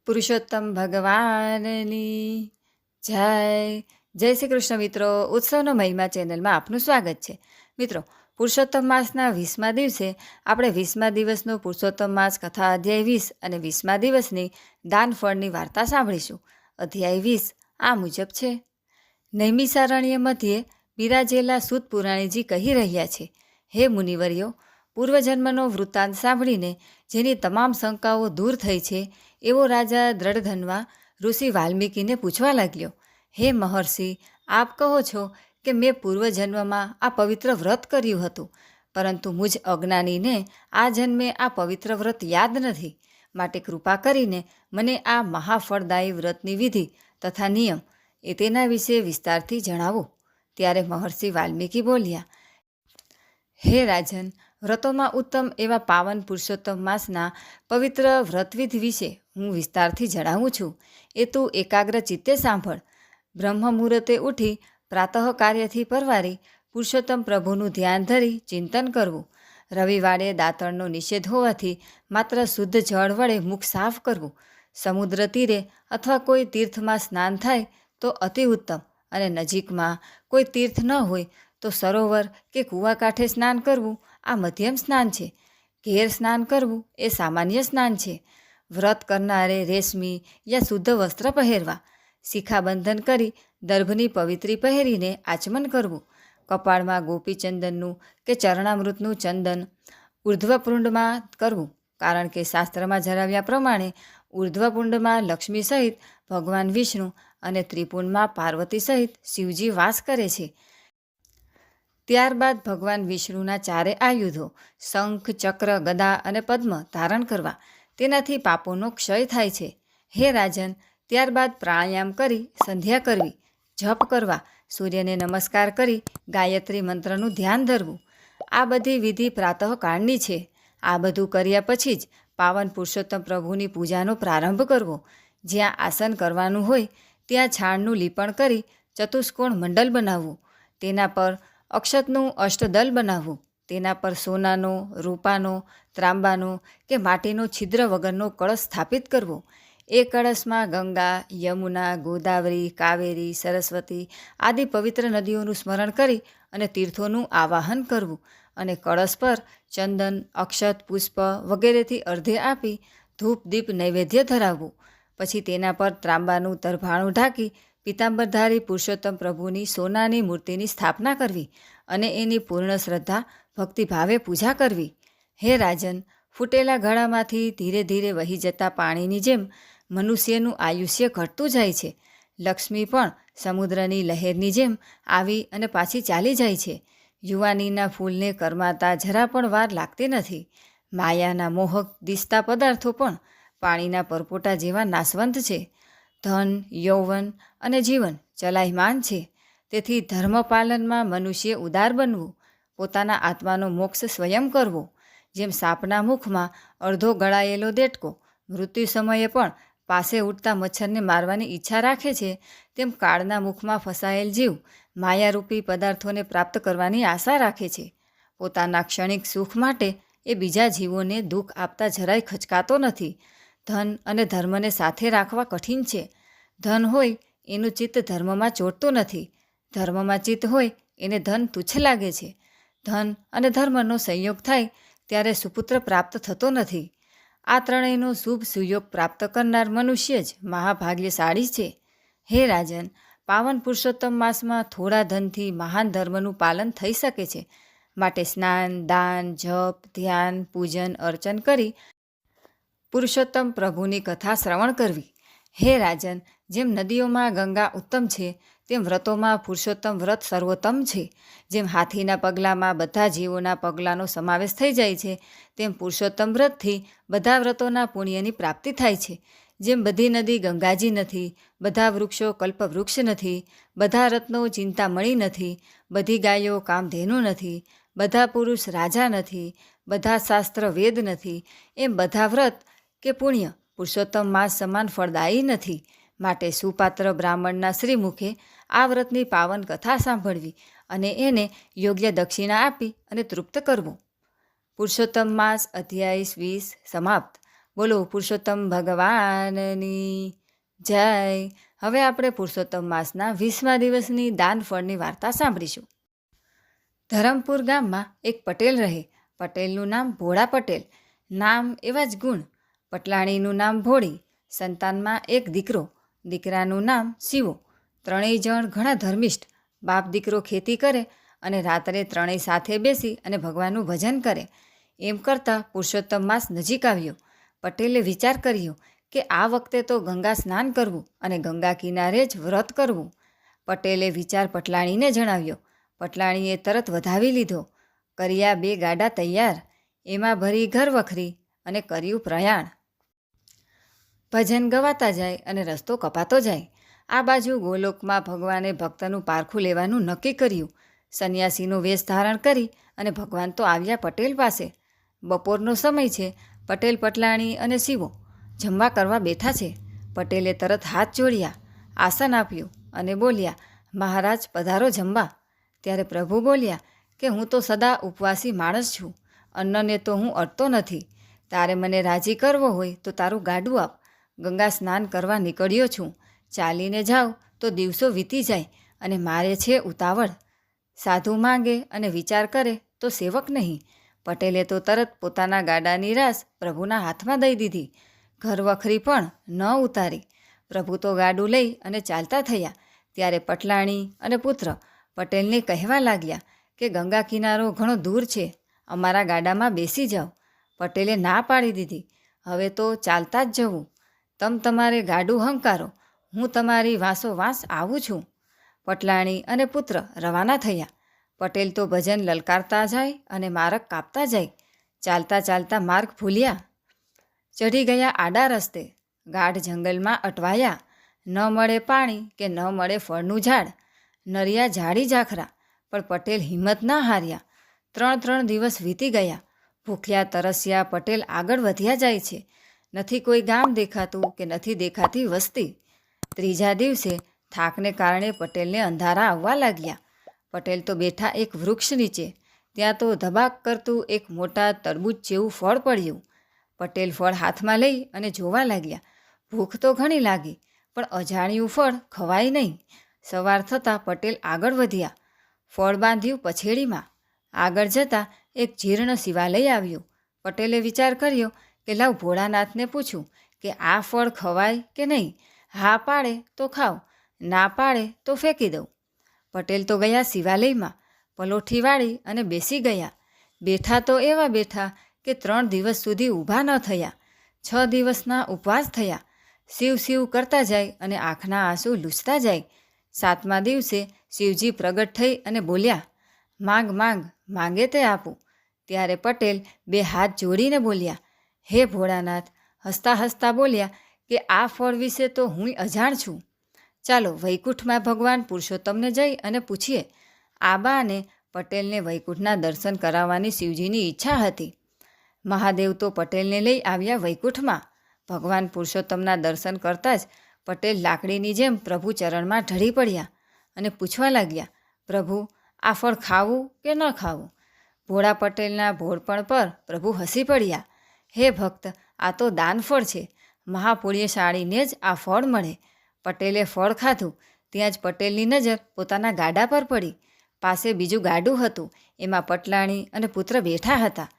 પુરુષોત્તમ ભગવાનની જય. જય શ્રી કૃષ્ણ મિત્રો. ઉત્સવનો મહિમા ચેનલમાં આપનું સ્વાગત છે. મિત્રો, પુરુષોત્તમ માસના 20મા દિવસે આપણે 20મા દિવસનો પુરુષોત્તમ માસ કથા અધ્યાય 20 અને 20મા દિવસની દાન ફળની વાર્તા સાંભળીશું. અધ્યાય 20 આ મુજબ છે. નૈમિષારણ્ય મધ્યે બિરાજેલા સૂત પુરાણીજી કહી રહ્યા છે, હે મુનિવર્યો, પૂર્વજન્મનો વૃત્તાંત સાંભળીને જેની તમામ શંકાઓ દૂર થઈ છે એવો રાજા દ્રઢધન્વા ઋષિ વાલ્મીકીને પૂછવા લાગ્યો, હે મહર્ષિ, આપ કહો છો કે મેં પૂર્વજન્મમાં આ પવિત્ર વ્રત કર્યું હતું, પરંતુ મુજ અજ્ઞાનીને આ જન્મે આ પવિત્ર વ્રત યાદ નથી. માટે કૃપા કરીને મને આ મહાફળદાયી વ્રતની વિધિ તથા નિયમ તેના વિશે વિસ્તારથી જણાવો. ત્યારે મહર્ષિ વાલ્મીકી બોલ્યા, હે રાજન, વ્રતોમાં ઉત્તમ એવા પાવન પુરુષોત્તમ માસના પવિત્ર વ્રતવિધિ વિશે હું વિસ્તારથી જણાવું છું. એ તું એકાગ્ર ચિત્તે સાંભળ. બ્રહ્મ મુહૂર્તે ઉઠી પ્રાતઃ કાર્યથી પરવારી પુરુષોત્તમ પ્રભુનું ધ્યાન ધરી ચિંતન કરવું. રવિવારે દાંતણનો નિષેધ હોવાથી માત્ર શુદ્ધ જળ વડે મુખ સાફ કરવું. સમુદ્ર તીરે અથવા કોઈ તીર્થમાં સ્નાન થાય તો અતિ ઉત્તમ, અને નજીકમાં કોઈ તીર્થ ન હોય તો સરોવર કે કૂવા કાંઠે સ્નાન કરવું આ મધ્યમ સ્નાન છે. ઘેર સ્નાન કરવું એ સામાન્ય સ્નાન છે. વ્રત કરનારે રેશમી યા શુદ્ધ વસ્ત્ર પહેરવા. શિખાબંધન કરી દર્ભની પવિત્રી પહેરીને આચમન કરવું. કપાળમાં ગોપીચંદનનું કે ચરણામૃતનું ચંદન ઉર્ધ્વપુંડમાં કરવું, કારણ કે શાસ્ત્રમાં જણાવ્યા પ્રમાણે ઉર્ધ્વપુંડમાં લક્ષ્મી સહિત ભગવાન વિષ્ણુ અને ત્રિપુંડમાં પાર્વતી સહિત શિવજી વાસ કરે છે. ત્યારબાદ ભગવાન વિષ્ણુના ચારે આયુધો શંખ, ચક્ર, ગદા અને પદ્મ ધારણ કરવા. તેનાથી પાપોનો ક્ષય થાય છે. હે રાજન, ત્યારબાદ પ્રાણાયામ કરી સંધ્યા કરવી, જપ કરવા, સૂર્યને નમસ્કાર કરી ગાયત્રી મંત્રનું ધ્યાન ધરવું. આ બધી વિધિ પ્રાતઃકાળની છે. આ બધું કર્યા પછી જ પાવન પુરુષોત્તમ પ્રભુની પૂજાનો પ્રારંભ કરવો. જ્યાં આસન કરવાનું હોય ત્યાં છાણનું લીપણ કરી ચતુષ્કોણ મંડલ બનાવવું. તેના પર અક્ષતનું અષ્ટદલ બનાવવું. તેના પર સોનાનો, રૂપાનો, ત્રાંબાનો કે માટીનો છિદ્ર વગરનો કળશ સ્થાપિત કરવો. એ કળશમાં ગંગા, યમુના, ગોદાવરી, કાવેરી, સરસ્વતી આદિ પવિત્ર નદીઓનું સ્મરણ કરી અને તીર્થોનું આવાહન કરવું, અને કળશ પર ચંદન, અક્ષત, પુષ્પ વગેરેથી અર્ધે આપી ધૂપ દીપ નૈવેદ્ય ધરાવવું. પછી તેના પર ત્રાંબાનું તરભાણું ઢાંકી પિતાંબરધારી પુરુષોત્તમ પ્રભુની સોનાની મૂર્તિની સ્થાપના કરવી અને એની પૂર્ણ શ્રદ્ધા ભક્તિભાવે પૂજા કરવી. હે રાજન, ફૂટેલા ગળામાંથી ધીરે ધીરે વહી જતા પાણીની જેમ મનુષ્યનું આયુષ્ય ઘટતું જાય છે. લક્ષ્મી પણ સમુદ્રની લહેરની જેમ આવી અને પાછી ચાલી જાય છે. યુવાનીના ફૂલને કરમાતા જરા પણ વાર લાગતી નથી. માયાના મોહક દિસતા પદાર્થો પણ પાણીના પરપોટા જેવા નાશવંત છે. ધન, યૌવન અને જીવન ચલાયમાન છે. તેથી ધર્મપાલનમાં મનુષ્ય ઉદાર બનવું, પોતાના આત્માનો મોક્ષ સ્વયં કરવો. જેમ સાપના મુખમાં અડધો ગળાયેલો દેટકો મૃત્યુ સમયે પણ પાસે ઉડતા મચ્છરને મારવાની ઈચ્છા રાખે છે, તેમ કાળના મુખમાં ફસાયેલ જીવ માયારૂપી પદાર્થોને પ્રાપ્ત કરવાની આશા રાખે છે. પોતાના ક્ષણિક સુખ માટે એ બીજા જીવોને દુઃખ આપતા જરાય ખચકાતો નથી. ધન અને ધર્મને સાથે રાખવા કઠિન છે. ધન હોય એનું ચિત્ત ધર્મમાં ચોંટતું નથી. ધર્મમાં ચિત્ત હોય એને ધન તુચ્છ લાગે છે. ધન અને ધર્મનો સંયોગ થાય ત્યારે સુપુત્ર પ્રાપ્ત થતો નથી. આ ત્રણેયનો શુભ સુયોગ પ્રાપ્ત કરનાર મનુષ્ય જ મહાભાગ્યશાળી છે. હે રાજન, પાવન પુરુષોત્તમ માસમાં થોડા ધનથી મહાન ધર્મનું પાલન થઈ શકે છે. માટે સ્નાન, દાન, જપ, ધ્યાન, પૂજન, અર્ચન કરી પુરુષોત્તમ પ્રભુની કથા શ્રવણ કરવી. હે રાજન, જેમ નદીઓમાં ગંગા ઉત્તમ છે, તેમ વ્રતોમાં પુરુષોત્તમ વ્રત સર્વોત્તમ છે. જેમ હાથીના પગલામાં બધા જીવોના પગલાંનો સમાવેશ થઈ જાય છે, તેમ પુરુષોત્તમ વ્રતથી બધા વ્રતોના પુણ્યની પ્રાપ્તિ થાય છે. જેમ બધી નદી ગંગાજી નથી, બધા વૃક્ષો કલ્પવૃક્ષ નથી, બધા રત્નો ચિંતામણી નથી, બધી ગાયો કામધેનુ નથી, બધા પુરુષ રાજા નથી, બધા શાસ્ત્ર વેદ નથી, એમ બધા વ્રત કે પુણ્ય પુરુષોત્તમ માસ સમાન ફળદાયી નથી. માટે સુપાત્ર બ્રાહ્મણના શ્રીમુખે આ વ્રતની પાવન કથા સાંભળવી અને એને યોગ્ય દક્ષિણા આપી અને તૃપ્ત કરવું. પુરુષોત્તમ માસ અધ્યાય 20 સમાપ્ત. બોલો પુરુષોત્તમ ભગવાનની જય. હવે આપણે પુરુષોત્તમ માસના 20મા દિવસની દાન ફળની વાર્તા સાંભળીશું. ધરમપુર ગામમાં એક પટેલ રહે. પટેલનું નામ ભોળા પટેલ. નામ એવા જ ગુણ. પટલાણીનું નામ ભોળી. સંતાનમાં એક દીકરો. દીકરાનું નામ શિવો. ત્રણેય જણ ઘણા ધર્મિષ્ઠ. બાપ દીકરો ખેતી કરે અને રાત્રે ત્રણેય સાથે બેસી અને ભગવાનનું ભજન કરે. એમ કરતાં પુરુષોત્તમ માસ નજીક આવ્યો. પટેલે વિચાર કર્યો કે આ વખતે તો ગંગા સ્નાન કરવું અને ગંગા કિનારે જ વ્રત કરવું. પટેલે વિચાર પટલાણીને જણાવ્યો. પટલાણીએ તરત વધાવી લીધો. કર્યા 2 ગાડા તૈયાર. એમાં ભરી ઘર વખરી અને કર્યું પ્રયાણ. ભજન ગવાતા જાય અને રસ્તો કપાતો જાય. આ બાજુ ગોલોકમાં ભગવાને ભક્તનું પારખું લેવાનું નક્કી કર્યું. સંન્યાસીનો વેશ ધારણ કરી અને ભગવાન તો આવ્યા પટેલ પાસે. બપોરનો સમય છે. પટેલ, પટલાણી અને શિવો જમવા કરવા બેઠા છે. પટેલે તરત હાથ જોડ્યા, આસન આપ્યું અને બોલ્યા, મહારાજ પધારો જમવા. ત્યારે પ્રભુ બોલ્યા કે હું તો સદા ઉપવાસી માણસ છું. અન્નને તો હું અડતો નથી. તારે મને રાજી કરવો હોય તો તારું ગાડું આપ. ગંગા સ્નાન કરવા નીકળ્યો છું. ચાલીને જાઉં તો દિવસો વીતી જાય અને મારે છે ઉતાવળ. સાધુ માંગે અને વિચાર કરે તો સેવક નહીં. પટેલે તો તરત પોતાના ગાડાની રાસ પ્રભુના હાથમાં દઈ દીધી. ઘર વખરી પણ ન ઉતારી. પ્રભુ તો ગાડું લઈ અને ચાલતા થયા. ત્યારે પટલાણી અને પુત્ર પટેલને કહેવા લાગ્યા કે ગંગા કિનારો ઘણો દૂર છે, અમારા ગાડામાં બેસી જાઓ. પટેલે ના પાડી દીધી. હવે તો ચાલતા જ જવું. તમારે ગાડું હંકારો, હું તમારી વાંસોવાંસ આવું છું. પટલાણી અને પુત્ર રવાના થયા. પટેલ તો ભજન લલકારતા જાય અને માર્ગ કાપતા જાય. ચાલતા ચાલતા માર્ગ ભૂલ્યા. ચઢી ગયા આડા રસ્તે. ગાઢ જંગલમાં અટવાયા. ન મળે પાણી કે ન મળે ફળનું ઝાડ. નરિયા ઝાડી ઝાખરા, પણ પટેલ હિંમત ના હાર્યા. 3 દિવસ વીતી ગયા. ભૂખ્યા તરસ્યા પટેલ આગળ વધ્યા જાય છે. નથી કોઈ ગામ દેખાતું કે નથી દેખાતી વસ્તી. 3જા દિવસે થાકને કારણે પટેલને અંધારા આવવા લાગ્યા. પટેલ તો બેઠા એક વૃક્ષ નીચે. ત્યાં તો ધબાક કરતું એક મોટા તરબૂચ જેવું ફળ પડ્યું. પટેલ ફળ હાથમાં લઈ અને જોવા લાગ્યા. ભૂખ તો ઘણી લાગી, પણ અજાણ્યું ફળ ખવાય નહીં. સવાર થતાં પટેલ આગળ વધ્યા. ફળ બાંધ્યું પછેડીમાં. આગળ જતાં એક જીર્ણ શિવાલય આવ્યું. પટેલે વિચાર કર્યો કે લાવ ભોળાનાથને પૂછું કે આ ફળ ખવાય કે નહીં. હા પાડે તો ખાવ, ના પાડે તો ફેંકી દઉં. પટેલ તો ગયા શિવાલયમાં. પલોઠી વાળી અને બેસી ગયા. બેઠા તો એવા બેઠા કે 3 દિવસ સુધી ઊભા ન થયા. 6 દિવસના ઉપવાસ થયા. શિવ શિવ કરતા જાય અને આંખના આંસુ લૂછતા જાય. 7મા દિવસે શિવજી પ્રગટ થઈ અને બોલ્યા, માંગ માંગ, માંગે તે આપું. ત્યારે પટેલ 2 હાથ જોડીને બોલ્યા, હે ભોળાનાથ. હસતા હસતા બોલ્યા કે આ ફળ વિશે તો હું અજાણ છું. ચાલો વૈકુંઠમાં ભગવાન પુરુષોત્તમને જઈ અને પૂછીએ. આબા અને પટેલને વૈકુંઠના દર્શન કરાવવાની શિવજીની ઈચ્છા હતી. મહાદેવ તો પટેલને લઈ આવ્યા વૈકુંઠમાં. ભગવાન પુરુષોત્તમના દર્શન કરતાં જ પટેલ લાકડીની જેમ પ્રભુ ચરણમાં ઢળી પડ્યા અને પૂછવા લાગ્યા, પ્રભુ આ ફળ ખાવું કે ન ખાવું? ભોળા પટેલના ભોળપણ પર પ્રભુ હસી પડ્યા. હે ભક્ત, આ તો દાન ફળ છે. મહાપુણ્યશાળીને જ આ ફળ મળે. પટેલે ફળ ખાધું. ત્યાં જ પટેલની નજર પોતાના ગાડા પર પડી. પાસે બીજું ગાડું હતું. એમાં પટલાણી અને પુત્ર બેઠા હતા.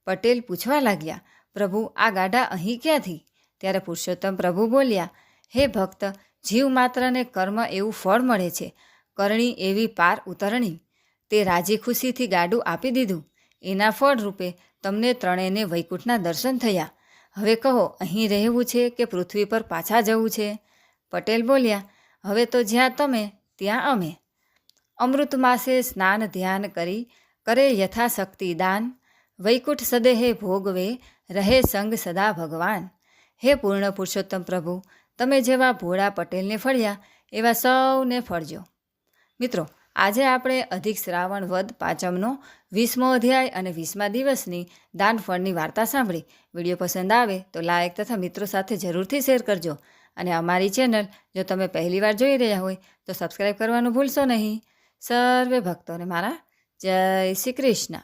પટેલ પૂછવા લાગ્યા, પ્રભુ આ ગાડા અહીં ક્યાંથી? ત્યારે પુરુષોત્તમ પ્રભુ બોલ્યા, હે ભક્ત, જીવ માત્રને કર્મ એવું ફળ મળે છે. કરણી એવી પાર ઉતરણી. તે રાજી ખુશીથી ગાડું આપી દીધું. એના ફળ રૂપે તમને ત્રણેયને વૈકુંઠના દર્શન થયા. હવે કહો, અહીં રહેવું છે કે પૃથ્વી પર પાછા જવું છે? પટેલ બોલ્યા, હવે તો જ્યાં તમે ત્યાં અમે. અમૃત માસે સ્નાન ધ્યાન કરી કરે યથાશક્તિ દાન. વૈકુંઠ સદેહે ભોગવે રહે સંગ સદા ભગવાન. હે પૂર્ણ પુરુષોત્તમ પ્રભુ, તમે જેવા ભોળા પટેલને ફળ્યા એવા સૌને ફળજો. મિત્રો, આજે આપણે અધિક શ્રાવણ વદ પાંચમનો 20મો અધ્યાય અને 20મા દિવસની દાનફળની વાર્તા સાંભળી. વિડીયો પસંદ આવે તો લાઇક તથા મિત્રો સાથે જરૂરથી શેર કરજો. અને અમારી ચેનલ જો તમે પહેલીવાર જોઈ રહ્યા હોય તો સબસ્ક્રાઈબ કરવાનું ભૂલશો નહીં. સર્વે ભક્તોને મારા જય શ્રી કૃષ્ણ.